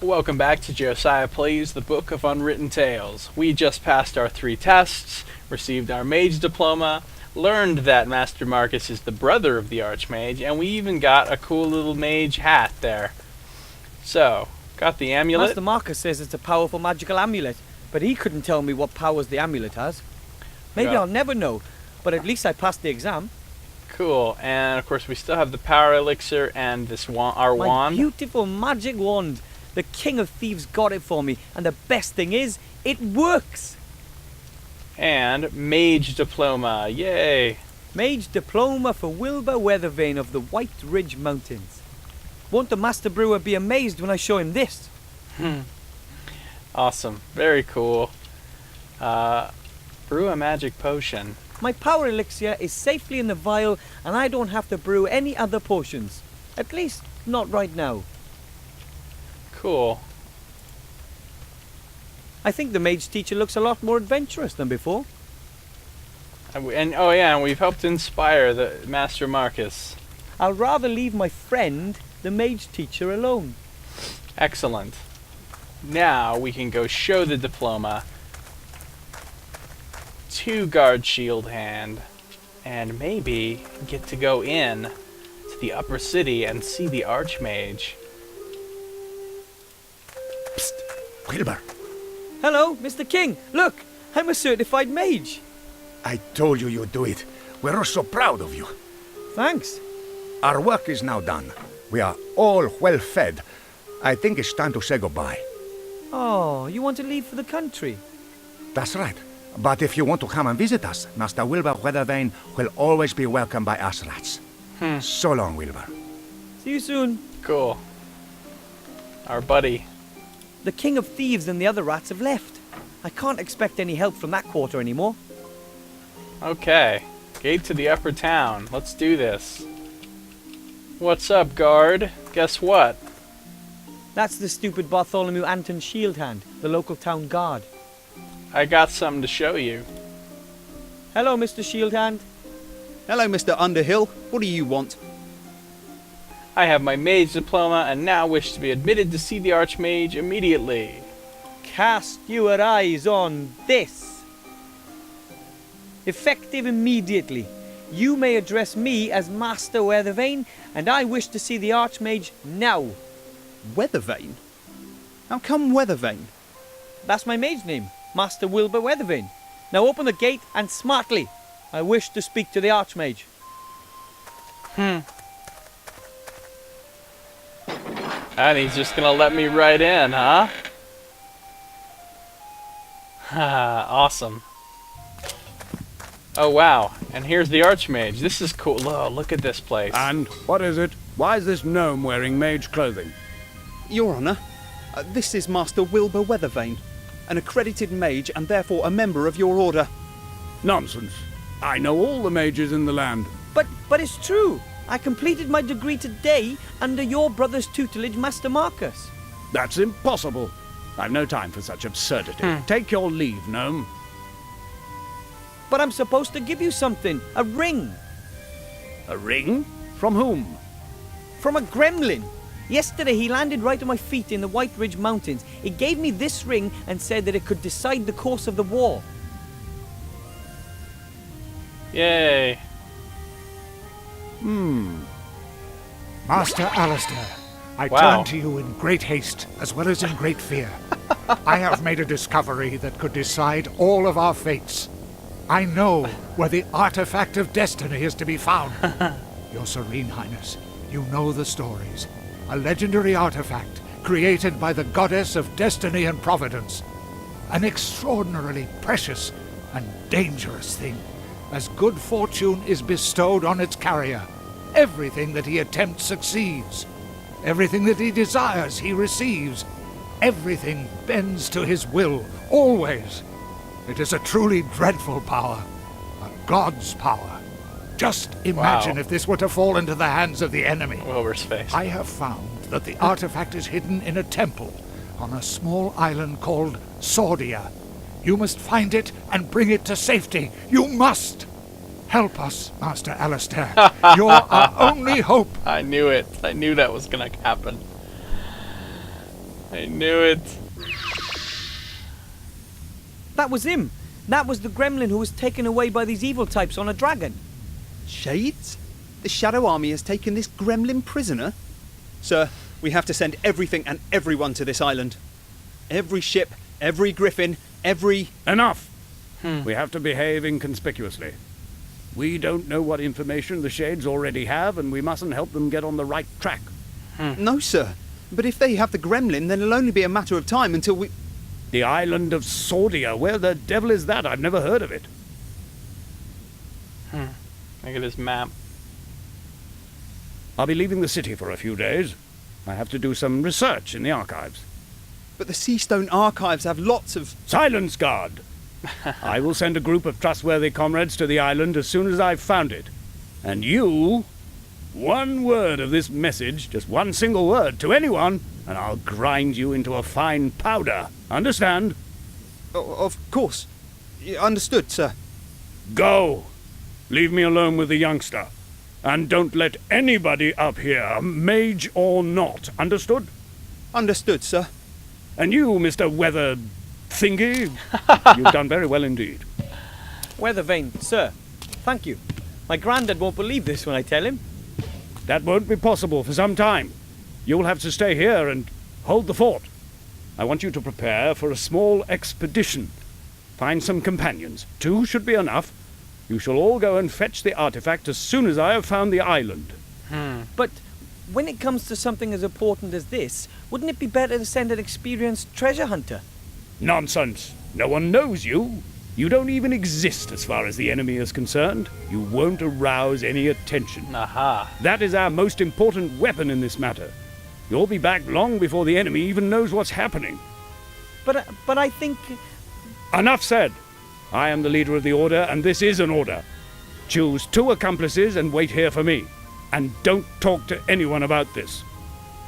Welcome back to Josiah Plays the Book of Unwritten Tales. We just passed our 3 tests, received our mage diploma, learned that Master Marcus is the brother of the Archmage, and we even got a cool little mage hat there. So, got the amulet. Master Marcus says it's a powerful magical amulet, but he couldn't tell me what powers the amulet has. Maybe I'll never know, but at least I passed the exam. Cool, and of course we still have the power elixir and this wand. My beautiful magic wand. The King of Thieves got it for me, and the best thing is, it works! And Mage Diploma, yay! Mage Diploma for Wilbur Weathervane of the White Ridge Mountains. Won't the Master Brewer be amazed when I show him this? Awesome, very cool. Brew a magic potion. My power elixir is safely in the vial, and I don't have to brew any other potions. At least, not right now. Cool. I think the mage teacher looks a lot more adventurous than before. And we've helped inspire the Master Marcus. I'll rather leave my friend, the mage teacher, alone. Excellent. Now we can go show the diploma to Guard Shield Hand, and maybe get to go in to the upper city and see the Archmage. Psst! Wilbur! Hello, Mr. King! Look! I'm a certified mage! I told you you'd do it. We're so proud of you. Thanks. Our work is now done. We are all well fed. I think it's time to say goodbye. Oh, you want to leave for the country? That's right. But if you want to come and visit us, Master Wilbur Weathervane will always be welcomed by us rats. So long, Wilbur. See you soon. Cool. Our buddy. The King of Thieves and the other rats have left. I can't expect any help from that quarter anymore. Okay. Gate to the upper town. Let's do this. What's up, guard? Guess what? That's the stupid Bartholomew Anton Shieldhand, the local town guard. I got something to show you. Hello, Mr. Shieldhand. Hello, Mr. Underhill. What do you want? I have my mage diploma and now wish to be admitted to see the Archmage immediately. Cast your eyes on this. Effective immediately. You may address me as Master Weathervane, and I wish to see the Archmage now. Weathervane? How come Weathervane? That's my mage name, Master Wilbur Weathervane. Now open the gate and smartly. I wish to speak to the Archmage. And he's just gonna let me right in, huh? Awesome. Oh wow, and here's the Archmage. This is cool. Oh, look at this place. And what is it? Why is this gnome wearing mage clothing? Your Honour, this is Master Wilbur Weathervane, an accredited mage and therefore a member of your order. Nonsense. I know all the mages in the land. But it's true. I completed my degree today under your brother's tutelage, Master Marcus. That's impossible. I've no time for such absurdity. Take your leave, gnome. But I'm supposed to give you something. A ring. A ring? From whom? From a gremlin. Yesterday he landed right at my feet in the White Ridge Mountains. He gave me this ring and said that it could decide the course of the war. Yay. Master Alistair, I turn to you in great haste, as well as in great fear. I have made a discovery that could decide all of our fates. I know where the artifact of destiny is to be found. Your Serene Highness, you know the stories. A legendary artifact created by the goddess of destiny and providence. An extraordinarily precious and dangerous thing. As good fortune is bestowed on its carrier, everything that he attempts succeeds. Everything that he desires, he receives. Everything bends to his will, always. It is a truly dreadful power. A god's power. Just imagine if this were to fall into the hands of the enemy. Wilbur's face. I have found that the artifact is hidden in a temple on a small island called Sordia. You must find it and bring it to safety. You must! Help us, Master Alistair. You're our only hope. I knew it. I knew that was gonna happen. I knew it. That was him. That was the gremlin who was taken away by these evil types on a dragon. Shades? The Shadow Army has taken this gremlin prisoner? Sir, we have to send everything and everyone to this island. Every ship, every griffin, every... Enough! We have to behave inconspicuously. We don't know what information the Shades already have, and we mustn't help them get on the right track. No, sir. But if they have the gremlin, then it'll only be a matter of time until we... The island of Sordia, where the devil is that? I've never heard of it. Look at this map. I'll be leaving the city for a few days. I have to do some research in the archives. But the Seastone archives have lots of... Silence, guard! I will send a group of trustworthy comrades to the island as soon as I've found it. And you... One word of this message, just one single word, to anyone, and I'll grind you into a fine powder. Understand? Of course. Understood, sir. Go! Leave me alone with the youngster. And don't let anybody up here, mage or not. Understood? Understood, sir. And you, Mr. Weather Thingy, you've done very well indeed. Weathervane, sir. Thank you. My granddad won't believe this when I tell him. That won't be possible for some time. You'll have to stay here and hold the fort. I want you to prepare for a small expedition. Find some companions. 2 should be enough. You shall all go and fetch the artifact as soon as I have found the island. But when it comes to something as important as this, wouldn't it be better to send an experienced treasure hunter? Nonsense. No one knows you. You don't even exist as far as the enemy is concerned. You won't arouse any attention. Aha. That is our most important weapon in this matter. You'll be back long before the enemy even knows what's happening. But I think... Enough said. I am the leader of the order, and this is an order. Choose 2 accomplices and wait here for me. And don't talk to anyone about this.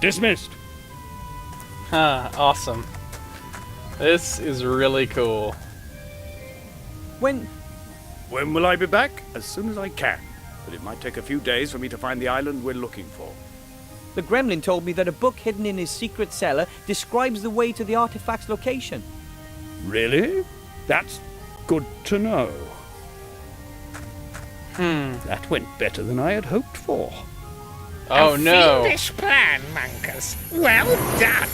Dismissed. Awesome. This is really cool. When Will I be back? As soon as I can. But it might take a few days for me to find the island we're looking for. the gremlin told me that a book hidden in his secret cellar describes the way to the artifact's location. Really? That's good to know. That went better than I had hoped for. Oh no. Fiendish plan, Mankus. Well done.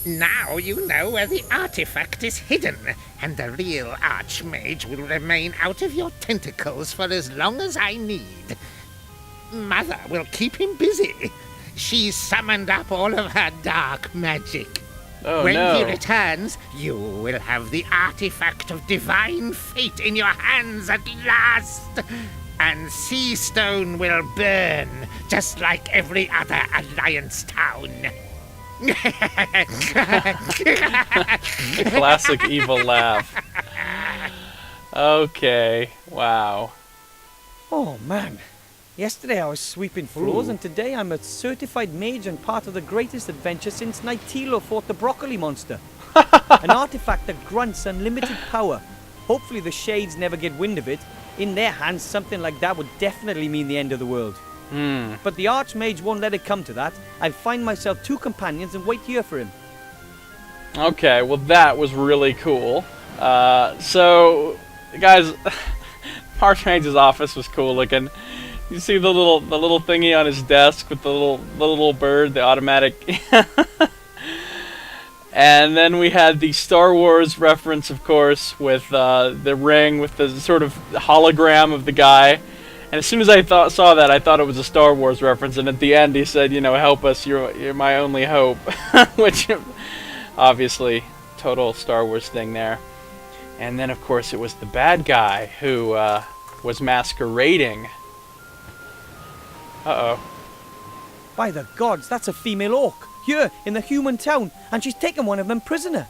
Now you know where the artifact is hidden, and the real Archmage will remain out of your tentacles for as long as I need. Mother will keep him busy. She's summoned up all of her dark magic. Oh When no. he returns, you will have the artifact of divine fate in your hands at last. And Seastone will burn, just like every other Alliance town. Classic evil laugh. Okay. Wow. Oh man. Yesterday I was sweeping floors, and today I'm a certified mage and part of the greatest adventure since Nightilo fought the broccoli monster. An artifact that grunts unlimited power. Hopefully the Shades never get wind of it. In their hands, something like that would definitely mean the end of the world. But the Archmage won't let it come to that. I'll find myself 2 companions and wait here for him. Okay, well that was really cool. So, guys, Archmage's office was cool looking. You see the little thingy on his desk with the little bird, the automatic. And then we had the Star Wars reference, of course, with the ring with the sort of hologram of the guy. And as soon as I saw that, I thought it was a Star Wars reference. And at the end, he said, "You know, help us. You're my only hope," which obviously total Star Wars thing there. And then, of course, it was the bad guy who was masquerading. Uh-oh. By the gods, that's a female orc, here in the human town, and she's taken one of them prisoner.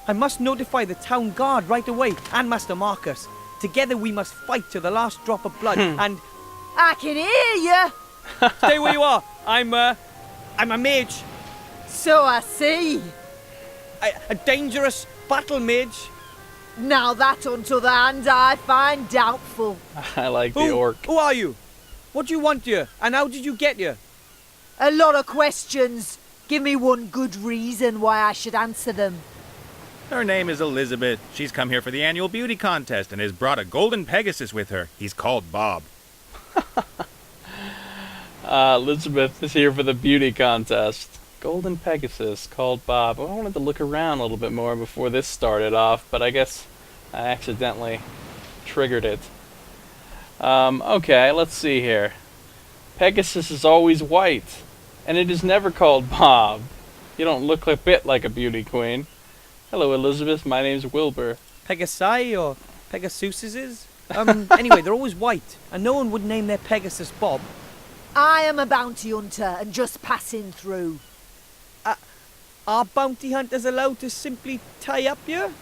I must notify the town guard right away, and Master Marcus. Together we must fight to the last drop of blood, and... I can hear you. Stay where you are. I'm a mage. So I see. A dangerous battle mage. Now that on t'other hand I find doubtful. I like the orc. Who are you? What do you want here, and how did you get here? A lot of questions. Give me one good reason why I should answer them. Her name is Elizabeth. She's come here for the annual beauty contest and has brought a golden Pegasus with her. He's called Bob. Elizabeth is here for the beauty contest. Golden Pegasus, called Bob. I wanted to look around a little bit more before this started off, but I guess I accidentally triggered it. Okay, let's see here. Pegasus is always white, and it is never called Bob. You don't look a bit like a beauty queen. Hello, Elizabeth. My name's Wilbur. Pegasi or Pegasuses? Anyway, they're always white, and no one would name their Pegasus Bob. I am a bounty hunter and just passing through. Are bounty hunters allowed to simply tie up here?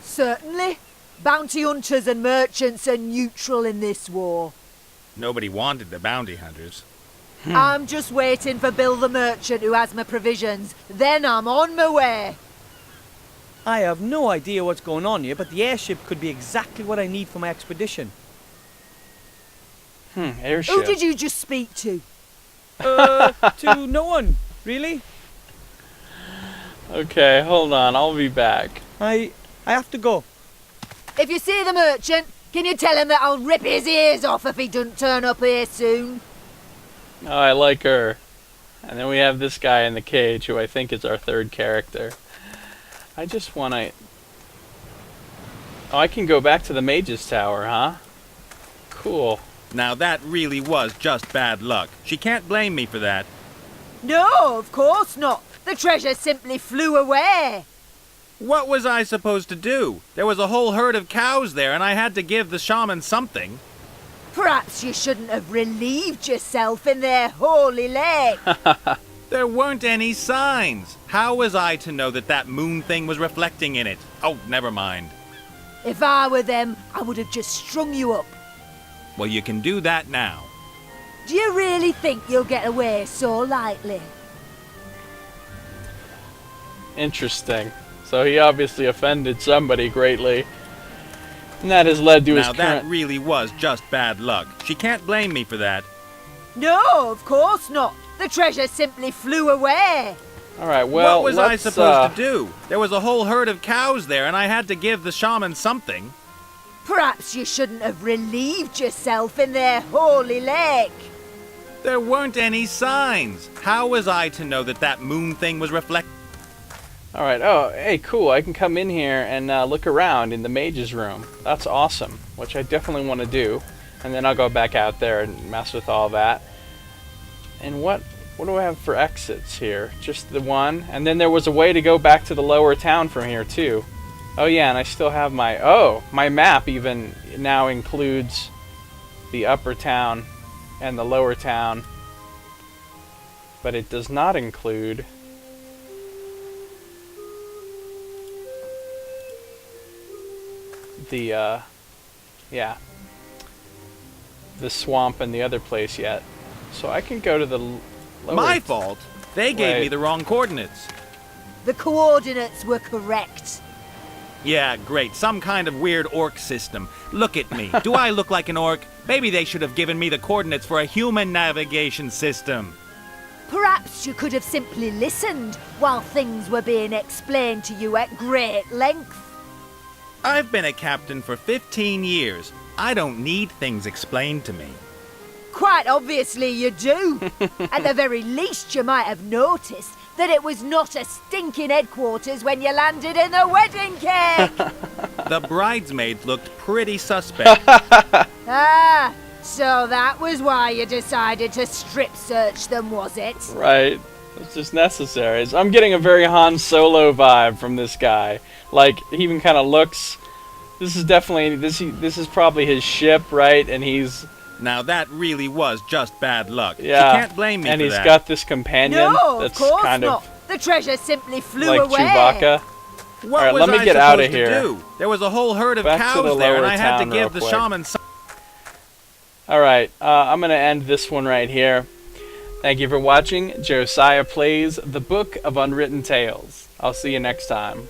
Certainly. Bounty hunters and merchants are neutral in this war. Nobody wanted the bounty hunters. I'm just waiting for Bill the merchant who has my provisions. Then I'm on my way. I have no idea what's going on here, but the airship could be exactly what I need for my expedition. Airship. Who did you just speak to? To no one, really. Okay, hold on. I'll be back. I have to go. If you see the merchant, can you tell him that I'll rip his ears off if he doesn't turn up here soon? Oh, I like her. And then we have this guy in the cage, who I think is our third character. I just want to... Oh, I can go back to the Mage's Tower, huh? Cool. Now that really was just bad luck. She can't blame me for that. No, of course not. The treasure simply flew away. What was I supposed to do? There was a whole herd of cows there, and I had to give the shaman something. Perhaps you shouldn't have relieved yourself in their holy lake. There weren't any signs. How was I to know that that moon thing was reflecting in it? Oh, never mind. If I were them, I would have just strung you up. Well, you can do that now. Do you really think you'll get away so lightly? Interesting. So he obviously offended somebody greatly. And that has led to his Now current... that really was just bad luck. She can't blame me for that. No, of course not. The treasure simply flew away. Alright, well, what was I supposed to do? There was a whole herd of cows there, and I had to give the shaman something. Perhaps you shouldn't have relieved yourself in their holy lake. There weren't any signs. How was I to know that that moon thing was reflecting? Alright, oh, hey, cool. I can come in here and look around in the mage's room. That's awesome, which I definitely want to do. And then I'll go back out there and mess with all that. And what do I have for exits here? Just the one? And then there was a way to go back to the lower town from here, too. Oh, yeah, and I still have my... Oh, my map even now includes the upper town and the lower town. But it does not include... the, yeah, the swamp and the other place yet. So I can go to the lower... My fault? They gave me the wrong coordinates. The coordinates were correct. Yeah, great. Some kind of weird orc system. Look at me. Do I look like an orc? Maybe they should have given me the coordinates for a human navigation system. Perhaps you could have simply listened while things were being explained to you at great length. I've been a captain for 15 years. I don't need things explained to me. Quite obviously you do. At the very least, you might have noticed that it was not a stinking headquarters when you landed in the wedding cake. The bridesmaids looked pretty suspect. Ah, so that was why you decided to strip search them, was it? Right. It's just necessary. I'm getting a very Han Solo vibe from this guy. Like, he even kind of looks... This is definitely... This is probably his ship, right? And he's... Now that really was just bad luck. Yeah. You can't blame me and for he's that. got this companion No, that's of course kind not. of The treasure simply flew like away. Chewbacca. What Alright, was let me I get out of supposed here. to do? There was a whole herd of Back to the cows there, and lower I had to town give the real quick. shaman some... Alright, I'm going to end this one right here. Thank you for watching. Josiah plays the Book of Unwritten Tales. I'll see you next time.